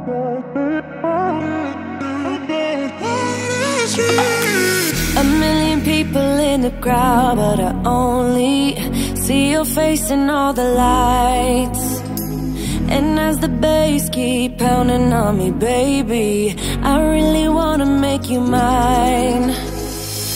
A million people in the crowd, but I only see your face in all the lights. And as the bass keep pounding on me, baby, I really wanna make you mine.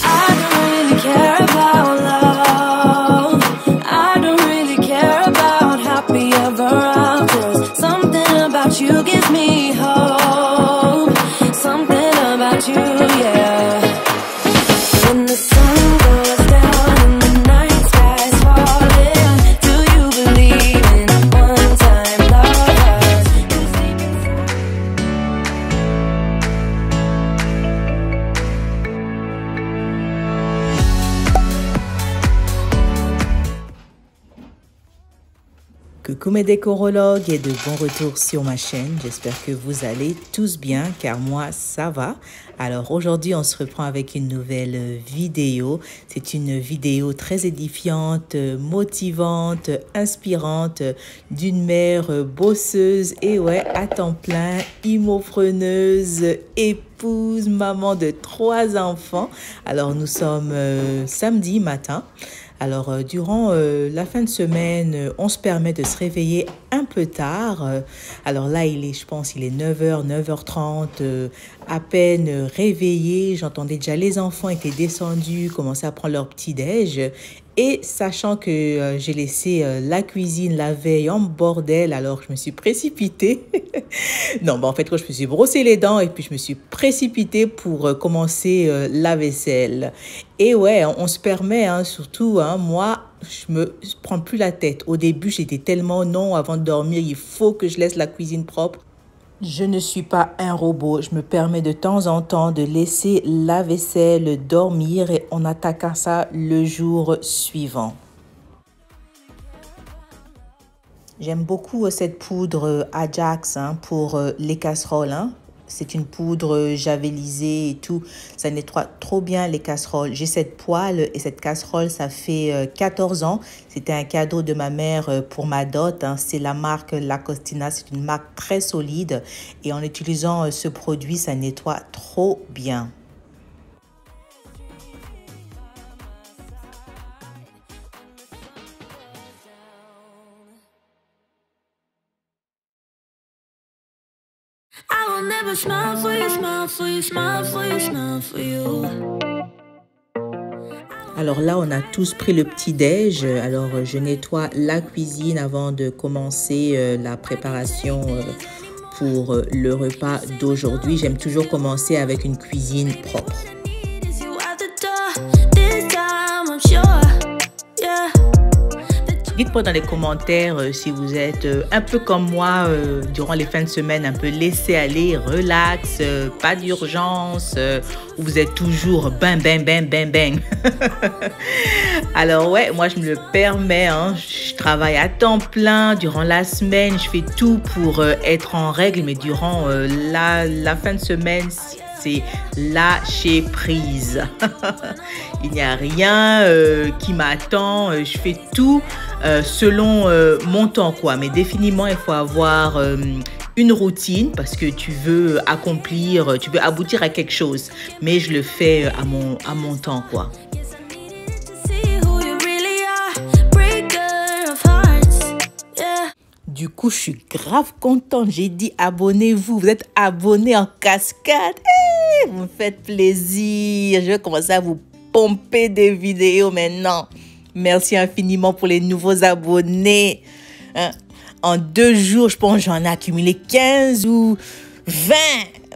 I don't really care about love. I don't really care about happy ever after. Something about you gives me hope. Something about you, yeah. When the sun goes down and the night sky's falling, do you believe in one-time lovers? Coucou mes décorologues et de bons retours sur ma chaîne. J'espère que vous allez tous bien car moi ça va. Alors aujourd'hui on se reprend avec une nouvelle vidéo. C'est une vidéo très édifiante, motivante, inspirante d'une mère bosseuse et ouais à temps plein, immopreneuse, épouse, maman de 3 enfants. Alors nous sommes samedi matin. Alors, durant la fin de semaine, on se permet de se réveiller un peu tard. Alors là, je pense, il est 9h, 9h30, à peine réveillé. J'entendais déjà les enfants étaient descendus, commençaient à prendre leur petit-déj. Et sachant que j'ai laissé la cuisine la veille en bordel, alors je me suis précipitée. Non, en fait, je me suis brossé les dents et puis je me suis précipitée pour commencer la vaisselle. Et ouais, on se permet, hein, surtout, hein, moi, je me prends plus la tête. Au début, j'étais tellement non, avant de dormir, il faut que je laisse la cuisine propre. Je ne suis pas un robot. Je me permets de temps en temps de laisser la vaisselle dormir et on attaque à ça le jour suivant. J'aime beaucoup cette poudre Ajax pour les casseroles. C'est une poudre javelisée et tout. Ça nettoie trop bien les casseroles. J'ai cette poêle et cette casserole, ça fait 14 ans. C'était un cadeau de ma mère pour ma dot. C'est la marque La Costina. C'est une marque très solide. Et en utilisant ce produit, ça nettoie trop bien. I will never smile for you, smile for you, smile for you, smile for you. Alors là, on a tous pris le petit-déj. Alors, je nettoie la cuisine avant de commencer la préparation pour le repas d'aujourd'hui. J'aime toujours commencer avec une cuisine propre. Dites-moi dans les commentaires si vous êtes un peu comme moi durant les fins de semaine, un peu laissé aller, relax, pas d'urgence, ou vous êtes toujours bang, bang, bang, bang, bang. Alors ouais, moi je me le permets, hein, je travaille à temps plein durant la semaine, je fais tout pour être en règle, mais durant la fin de semaine, c'est lâcher prise. Il n'y a rien qui m'attend. Je fais tout selon mon temps, quoi. Mais définitivement, il faut avoir une routine parce que tu veux accomplir, tu veux aboutir à quelque chose. Mais je le fais à mon temps, quoi. Du coup, je suis grave contente. J'ai dit abonnez-vous. Vous êtes abonnés en cascade. Hey, vous me faites plaisir. Je vais commencer à vous pomper des vidéos maintenant. Merci infiniment pour les nouveaux abonnés. En 2 jours, je pense j'en ai accumulé 15 ou 20.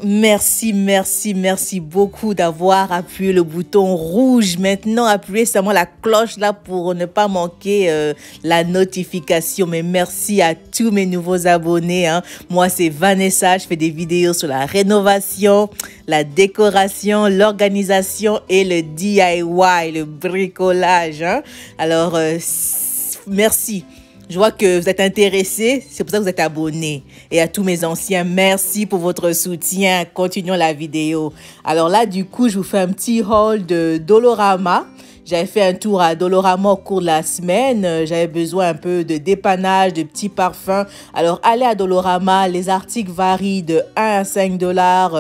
Merci, merci, merci beaucoup d'avoir appuyé le bouton rouge. Maintenant, appuyez seulement la cloche là pour ne pas manquer la notification. Mais merci à tous mes nouveaux abonnés. Moi, c'est Vanessa. Je fais des vidéos sur la rénovation, la décoration, l'organisation et le DIY, le bricolage. Alors, merci. Je vois que vous êtes intéressés, c'est pour ça que vous êtes abonnés. Et à tous mes anciens, merci pour votre soutien. Continuons la vidéo. Alors là, du coup, je vous fais un petit haul de Dollarama. j'avais fait un tour à Dollarama au cours de la semaine. J'avais besoin un peu de dépannage, de petits parfums. Alors, allez à Dollarama. Les articles varient de 1 à 5 dollars.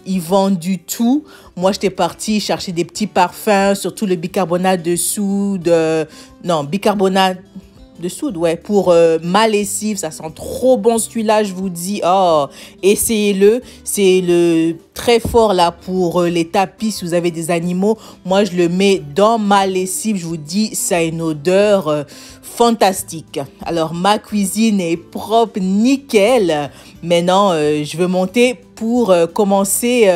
Ils vendent du tout. Moi, j'étais partie chercher des petits parfums, surtout le bicarbonate de soude. Non, bicarbonate de soude, ouais, pour ma lessive. Ça sent trop bon celui-là, je vous dis. Oh, essayez-le. C'est le très fort là pour les tapis si vous avez des animaux. Moi, je le mets dans ma lessive. Je vous dis, ça a une odeur fantastique. Alors, ma cuisine est propre, nickel. Maintenant, je veux monter pour commencer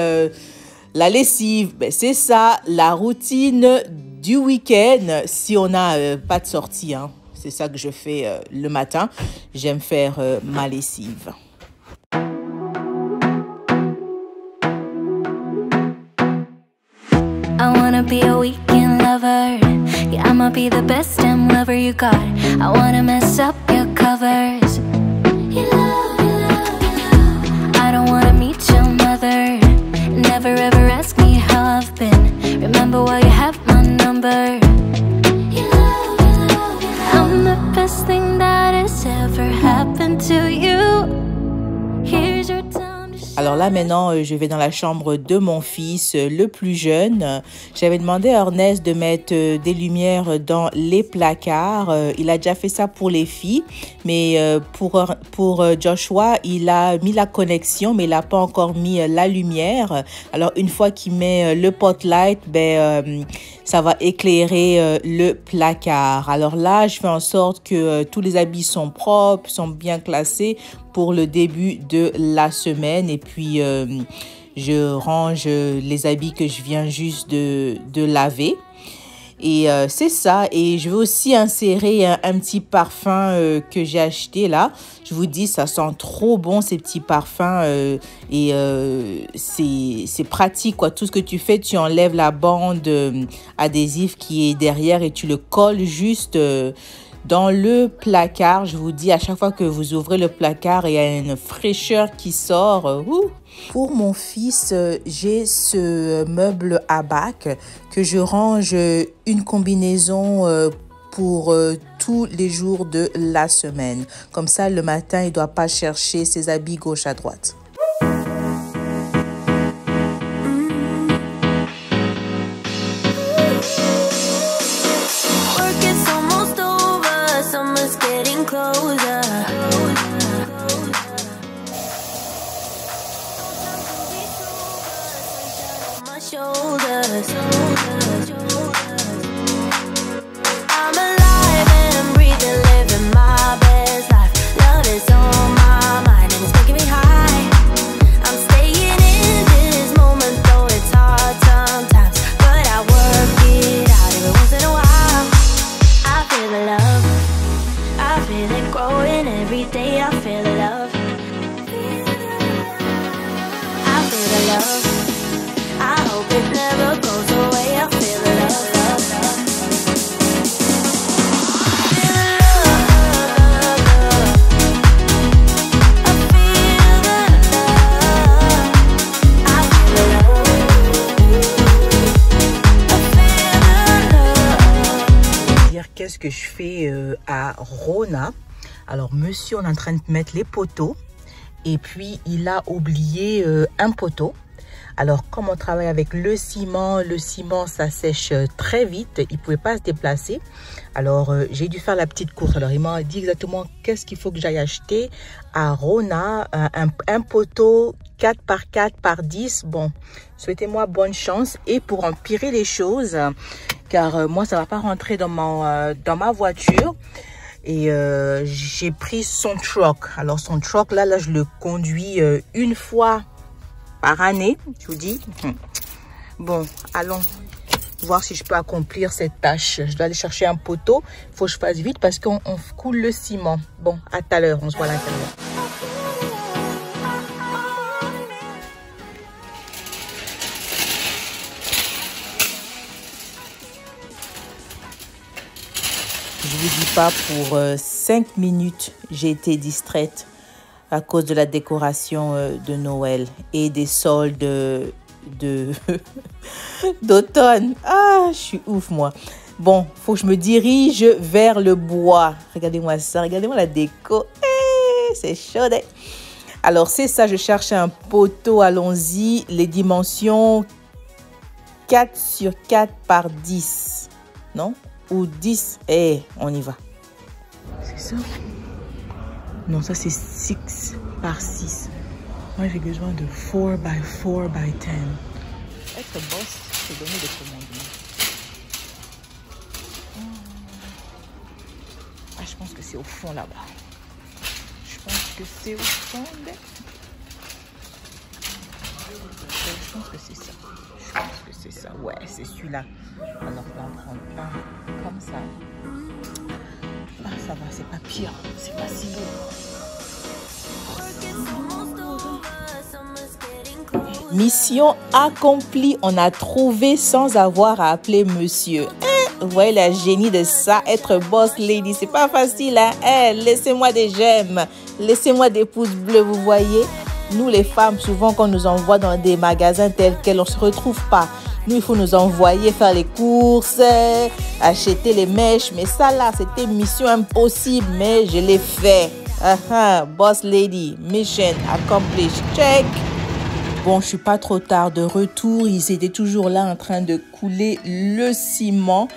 la lessive. Ben, c'est ça, la routine du week-end si on n'a pas de sortie, hein. C'est ça que je fais le matin. J'aime faire ma lessive. I wanna be a weekend lover. Yeah, I'ma be the best damn lover you got. I wanna mess up your covers. You love, you love, you love. I don't wanna meet your mother. Never ever ask me how I've been. Remember why you have my number. You love, you love, you love. I'm the best thing that has ever happened to you. Here's your time. Alors là, maintenant, je vais dans la chambre de mon fils, le plus jeune. J'avais demandé à Ernest de mettre des lumières dans les placards. Il a déjà fait ça pour les filles. Mais pour Joshua, il a mis la connexion, mais il n'a pas encore mis la lumière. Alors, une fois qu'il met le spotlight, ça va éclairer le placard. Alors là, je fais en sorte que tous les habits sont propres, sont bien classés pour le début de la semaine. Et puis, je range les habits que je viens juste de laver. Et c'est ça. Et je vais aussi insérer un petit parfum que j'ai acheté là. Je vous dis, ça sent trop bon ces petits parfums. Et c'est pratique, quoi. Tout ce que tu fais, tu enlèves la bande adhésive qui est derrière et tu le colles juste dans le placard. Je vous dis, à chaque fois que vous ouvrez le placard, il y a une fraîcheur qui sort. Pour mon fils, j'ai ce meuble à bac que je range une combinaison pour tous les jours de la semaine. Comme ça, le matin, il ne doit pas chercher ses habits gauche à droite. Qu'est-ce que je fais à Rona? Alors, monsieur, on est en train de mettre les poteaux et puis il a oublié un poteau. Alors, comme on travaille avec le ciment ça sèche très vite, il ne pouvait pas se déplacer. Alors, j'ai dû faire la petite course. Alors, il m'a dit exactement qu'est-ce qu'il faut que j'aille acheter à Rona. Un poteau 4 par 4 par 10. Bon, souhaitez-moi bonne chance. Et pour empirer les choses, car moi, ça ne va pas rentrer dans ma voiture. Et j'ai pris son truck. Alors, son truck, là, je le conduis une fois par année, je vous dis. Bon, allons voir si je peux accomplir cette tâche. Je dois aller chercher un poteau. Il faut que je fasse vite parce qu'on coule le ciment. Bon, à tout à l'heure, on se voit à l'intérieur. Je vous dis pas, pour 5 minutes, j'ai été distraite à cause de la décoration de Noël et des soldes d'automne. Ah, je suis ouf, moi. Bon, faut que je me dirige vers le bois. Regardez-moi ça, regardez-moi la déco. C'est chaud, hein? Alors, c'est ça, je cherche un poteau. Allons-y. Les dimensions 4 sur 4 par 10. Non? Ou 10. On y va. C'est ça? Non, ça, c'est 6 par 6. Moi, j'ai besoin de 4 by 4 by 10. Être boss, c'est donner des commandements. Ah, je pense que c'est au fond là-bas. Je pense que c'est au fond. Je pense que c'est ça. Je pense que c'est ça. Ouais, c'est celui-là. Alors, on va en prendre un comme ça. Ah, ça va, c'est pas pire. C'est pas si beau. Mission accomplie. On a trouvé sans avoir à appeler monsieur. Vous voyez la génie de ça, être boss lady, c'est pas facile, hein? Laissez-moi des j'aime, laissez-moi des pouces bleus, vous voyez? Nous les femmes, souvent quand on nous envoie dans des magasins tels quels, on se retrouve pas. Nous, il faut nous envoyer faire les courses, acheter les mèches, mais ça là, c'était mission impossible, mais je l'ai fait. Boss lady, mission accomplished, check. Bon, je suis pas trop tard de retour. Ils étaient toujours là en train de couler le ciment.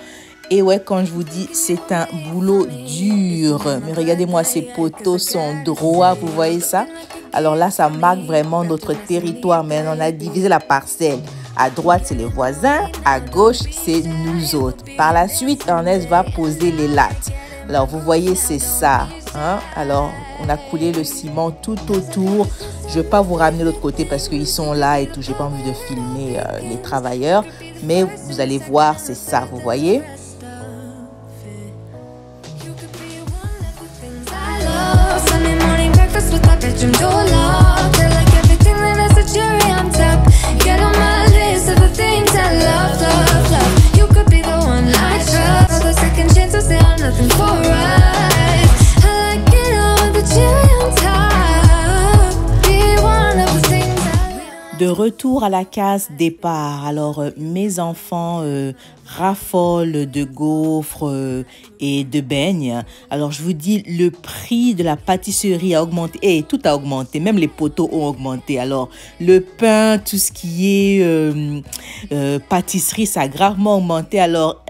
Et ouais, quand je vous dis, c'est un boulot dur. Mais regardez-moi, ces poteaux sont droits, vous voyez ça? Alors là, ça marque vraiment notre territoire. Mais on a divisé la parcelle. À droite, c'est les voisins. À gauche, c'est nous autres. Par la suite, Ernest va poser les lattes. Alors, vous voyez, c'est ça. Hein? Alors, on a coulé le ciment tout autour. Je ne vais pas vous ramener de l'autre côté parce qu'ils sont là et tout. Je n'ai pas envie de filmer les travailleurs. Mais vous allez voir, c'est ça, vous voyez? De retour à la case départ. Alors, mes enfants raffolent de gaufres et de beignes. Alors, je vous dis, le prix de la pâtisserie a augmenté. Tout a augmenté. Même les poteaux ont augmenté. Alors, le pain, tout ce qui est pâtisserie, ça a gravement augmenté. Alors,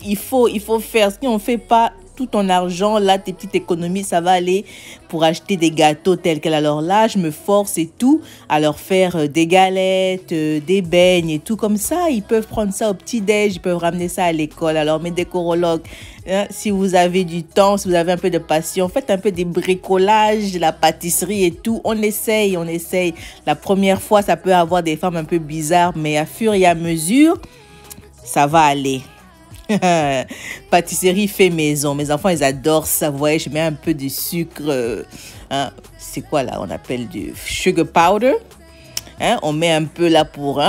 il faut faire. Si on ne fait pas tout ton argent, là, tes petites économies, ça va aller pour acheter des gâteaux tels quels. Alors là, je me force et tout à leur faire des galettes, des beignes et tout. Comme ça, ils peuvent prendre ça au petit-déj, ils peuvent ramener ça à l'école. Alors, mes décorologues, hein, si vous avez du temps, si vous avez un peu de passion, faites un peu des bricolages, de la pâtisserie et tout. On essaye. La première fois, ça peut avoir des formes un peu bizarres, mais à fur et à mesure, ça va aller. Pâtisserie fait maison. Mes enfants, ils adorent ça. Vous voyez, je mets un peu de sucre. Hein, c'est quoi là? On appelle du sugar powder. Hein, on met un peu là pour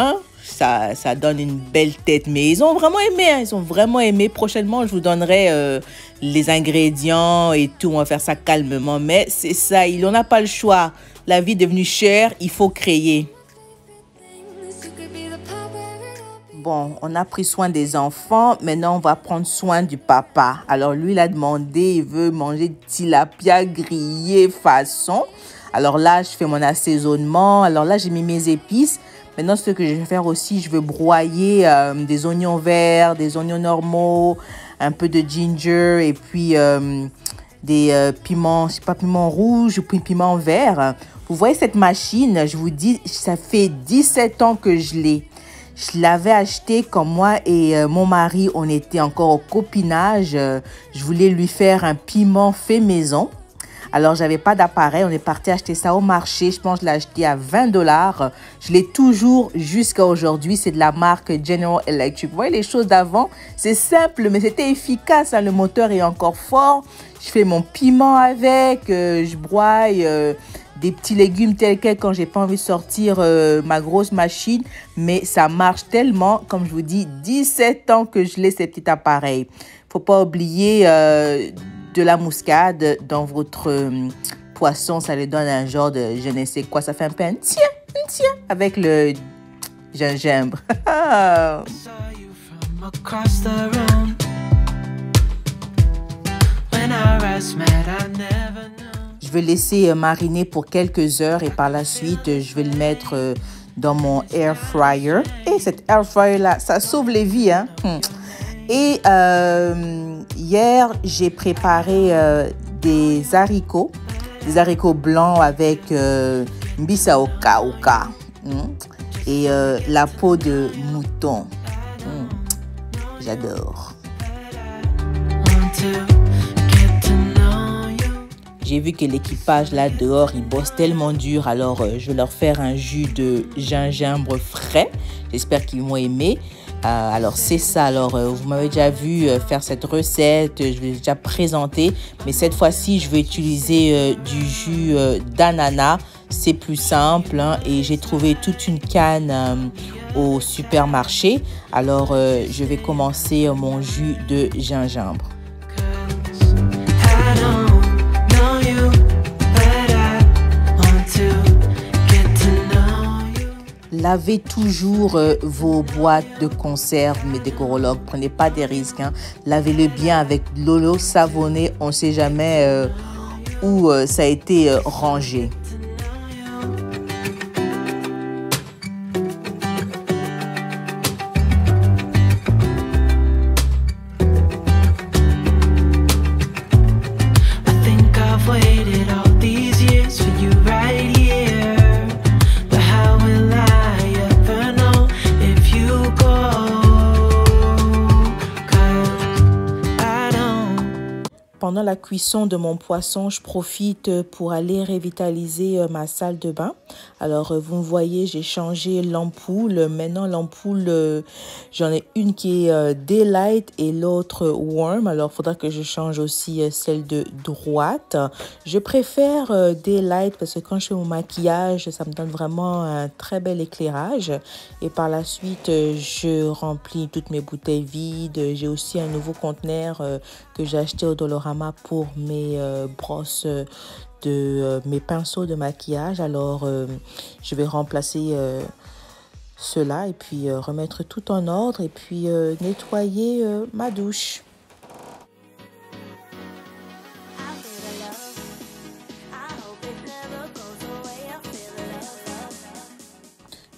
ça donne une belle tête. Mais ils ont vraiment aimé. Ils ont vraiment aimé. Prochainement, je vous donnerai les ingrédients et tout. On va faire ça calmement. Mais c'est ça. On n'a pas le choix. La vie est devenue chère. Il faut créer. Bon, on a pris soin des enfants. Maintenant, on va prendre soin du papa. Alors, lui, il a demandé, il veut manger tilapia grillé façon. Alors là, je fais mon assaisonnement. Alors là, j'ai mis mes épices. Maintenant, ce que je vais faire aussi, je veux broyer des oignons verts, des oignons normaux, un peu de ginger et puis des piments, je sais pas, piment rouge ou piment vert. Vous voyez cette machine, je vous dis, ça fait 17 ans que je l'ai. Je l'avais acheté quand moi et mon mari, on était encore au copinage. Je voulais lui faire un piment fait maison. Alors, j'avais pas d'appareil. On est parti acheter ça au marché. Je pense que je l'ai acheté à 20 $. Je l'ai toujours jusqu'à aujourd'hui. C'est de la marque General Electric. Vous voyez les choses d'avant? C'est simple, mais c'était efficace. Hein. Le moteur est encore fort. Je fais mon piment avec. Je broye des petits légumes tels quels quand j'ai pas envie de sortir ma grosse machine. Mais ça marche tellement. Comme je vous dis, 17 ans que je l'ai, ces petits appareils. Faut pas oublier de la muscade dans votre poisson. Ça lui donne un genre de je ne sais quoi. Ça fait un peu un tien avec le gingembre. Je vais laisser mariner pour quelques heures et par la suite, je vais le mettre dans mon air fryer. Et cet air fryer là, ça sauve les vies, hein. Et hier, j'ai préparé des haricots blancs avec mbisa oka et la peau de mouton. J'adore. J'ai vu que l'équipage là dehors, ils bossent tellement dur, alors je vais leur faire un jus de gingembre frais. J'espère qu'ils vont aimer. Alors c'est ça, alors vous m'avez déjà vu faire cette recette, je l'ai déjà présentée, mais cette fois-ci je vais utiliser du jus d'ananas, c'est plus simple, hein, et j'ai trouvé toute une canne au supermarché, alors je vais commencer mon jus de gingembre. Lavez toujours vos boîtes de conserve, mes décorologues. Prenez pas des risques, hein. Lavez-le bien avec de l'eau savonnée. On ne sait jamais où ça a été rangé. Pendant la cuisson de mon poisson, je profite pour aller revitaliser ma salle de bain. Alors, vous me voyez, j'ai changé l'ampoule. Maintenant, l'ampoule, j'en ai une qui est Daylight et l'autre Warm. Alors, il faudra que je change aussi celle de droite. Je préfère Daylight parce que quand je fais mon maquillage, ça me donne vraiment un très bel éclairage. Et par la suite, je remplis toutes mes bouteilles vides. J'ai aussi un nouveau conteneur que j'ai acheté au Dollarama pour mes brosses mes pinceaux de maquillage. Alors je vais remplacer cela et puis remettre tout en ordre et puis nettoyer ma douche.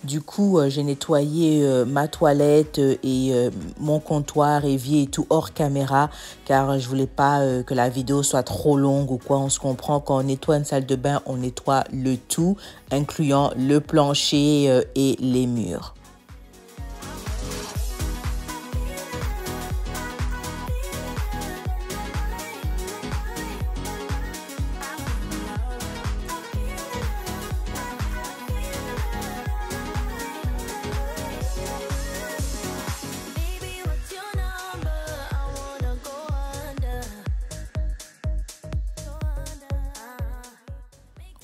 Du coup, j'ai nettoyé ma toilette et mon comptoir, évier et tout hors caméra car je voulais pas que la vidéo soit trop longue ou quoi. On se comprend, quand on nettoie une salle de bain, on nettoie le tout, incluant le plancher et les murs.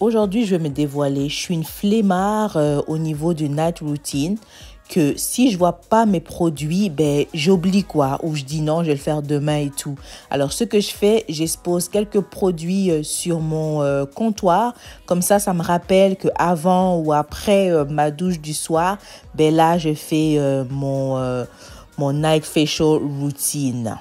Aujourd'hui, je vais me dévoiler. Je suis une flemmard au niveau du night routine. Que si je vois pas mes produits, ben j'oublie quoi. Ou je dis non, je vais le faire demain et tout. Alors, ce que je fais, j'expose quelques produits sur mon comptoir. Comme ça me rappelle qu'avant ou après ma douche du soir, ben là, je fais mon night facial routine.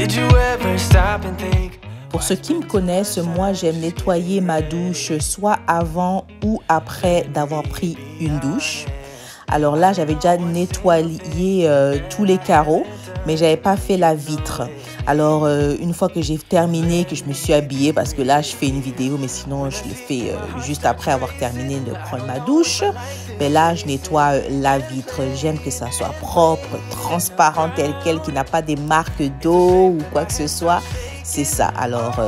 Did you ever stop and think? Pour ceux qui me connaissent, moi j'aime nettoyer ma douche soit avant ou après d'avoir pris une douche. Alors là, j'avais déjà nettoyé tous les carreaux, mais j'avais pas fait la vitre. Alors une fois que j'ai terminé, que je me suis habillée, parce que là je fais une vidéo, mais sinon je le fais juste après avoir terminé de prendre ma douche. Mais là, je nettoie la vitre. J'aime que ça soit propre, transparent, tel quel, qui n'a pas des marques d'eau ou quoi que ce soit. C'est ça. Alors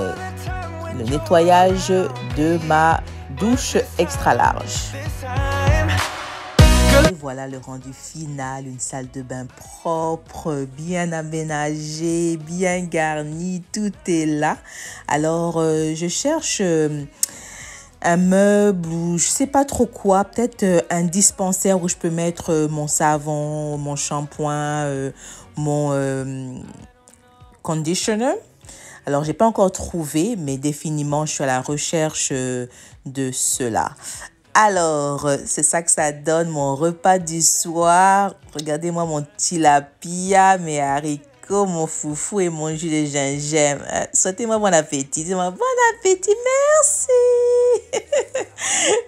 le nettoyage de ma douche extra large. Et voilà le rendu final, une salle de bain propre, bien aménagée, bien garnie, tout est là. Alors, je cherche un meuble ou je sais pas trop quoi, peut-être un dispensaire où je peux mettre mon savon, mon shampoing, mon conditioner. Alors, j'ai pas encore trouvé, mais définitivement, je suis à la recherche de cela. Alors, c'est ça que ça donne, mon repas du soir. Regardez-moi mon tilapia, mes haricots, mon foufou et mon jus de gingembre. Souhaitez-moi bon appétit. Dis-moi bon appétit, merci.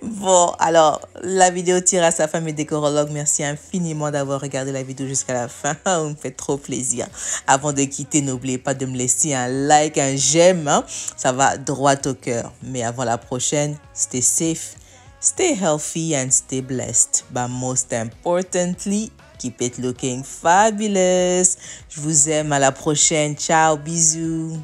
Bon, alors, la vidéo tire à sa fin, mes décorologues. Merci infiniment d'avoir regardé la vidéo jusqu'à la fin. On me fait trop plaisir. Avant de quitter, n'oubliez pas de me laisser un like, un j'aime. Hein? Ça va droit au cœur. Mais avant la prochaine, stay safe. Stay healthy and stay blessed. But most importantly, keep it looking fabulous. Je vous aime. À la prochaine. Ciao. Bisous.